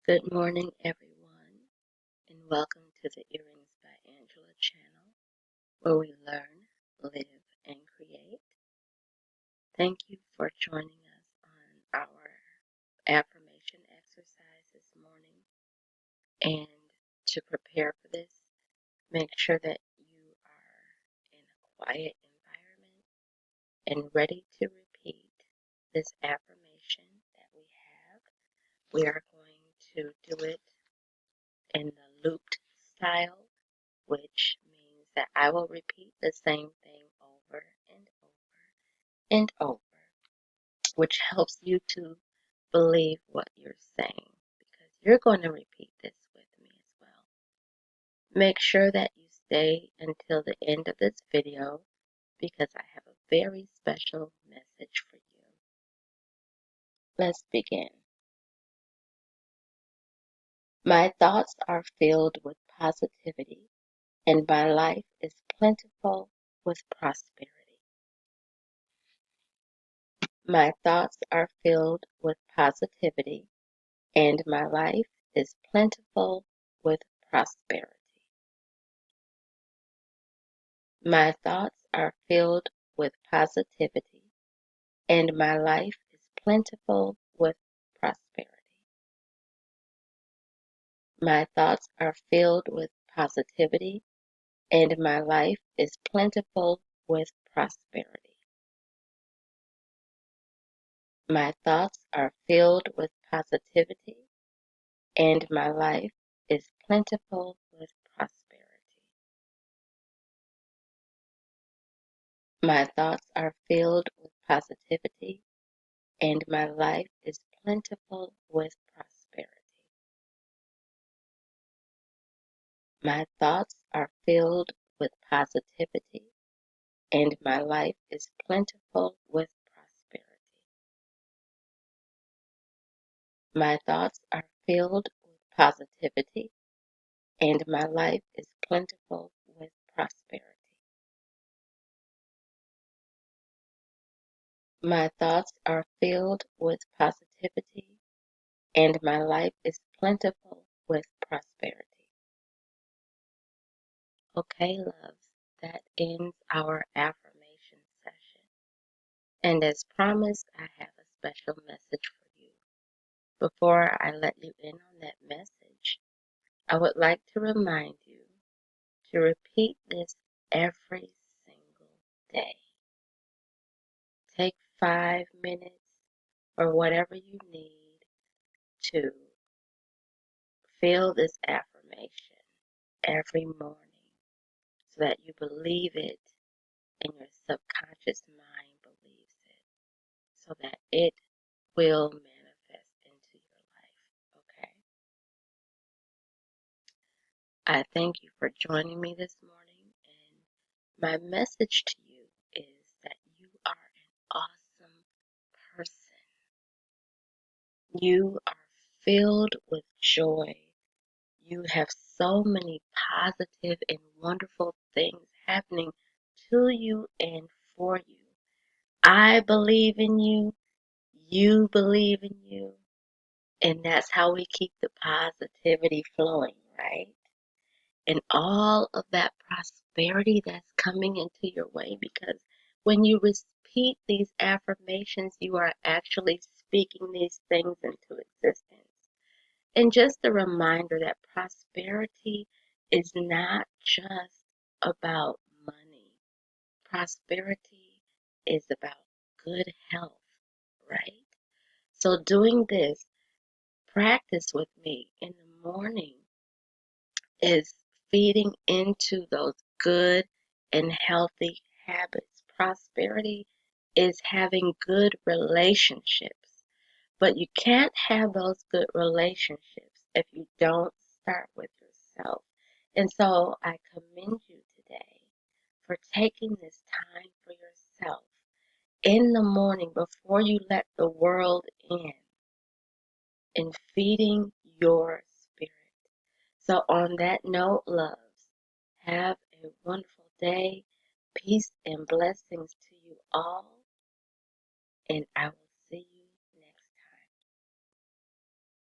Good morning, everyone, and welcome to the Earrings by Angela channel, where we learn, live, and create. Thank you for joining us on our affirmation exercise this morning. And to prepare for this, make sure that you are in a quiet environment and ready to repeat this affirmation that we have. We are going to do it in the looped style, which means that I will repeat the same thing over and over and over, which helps you to believe what you're saying because you're going to repeat this with me as well. Make sure that you stay until the end of this video because I have a very special message for you. Let's begin. My thoughts are filled with positivity, and my life is plentiful with prosperity. My thoughts are filled with positivity, and my life is plentiful with prosperity. My thoughts are filled with positivity, and my life is plentiful with prosperity. My thoughts are filled with positivity, and my life is plentiful with prosperity. My thoughts are filled with positivity, and my life is plentiful with prosperity. My thoughts are filled with positivity, and my life is plentiful with prosperity. My thoughts are filled with positivity, and my life is plentiful with prosperity. My thoughts are filled with positivity, and my life is plentiful with prosperity. My thoughts are filled with positivity, and my life is plentiful with prosperity. Okay, loves, that ends our affirmation session. And as promised, I have a special message for you. Before I let you in on that message, I would like to remind you to repeat this every single day. Take 5 minutes or whatever you need to feel this affirmation every morning so that you believe it and your subconscious mind believes it so that it will manifest into your life. Okay? I thank you for joining me this morning, and my message to you is that you are an awesome person. You are filled with joy. You have so many positive and wonderful things happening to you and for you. I believe in you. You believe in you. And that's how we keep the positivity flowing, right? And all of that prosperity that's coming into your way, because when you repeat these affirmations, you are actually speaking these things into existence. And just a reminder that prosperity is not just about money. Prosperity is about good health, right? So doing this practice with me in the morning is feeding into those good and healthy habits. Prosperity is having good relationships, but you can't have those good relationships if you don't start with yourself. And so I commend you today for taking this time for yourself in the morning before you let the world in and feeding your spirit. So on that note, loves, have a wonderful day. Peace and blessings to you all. And I will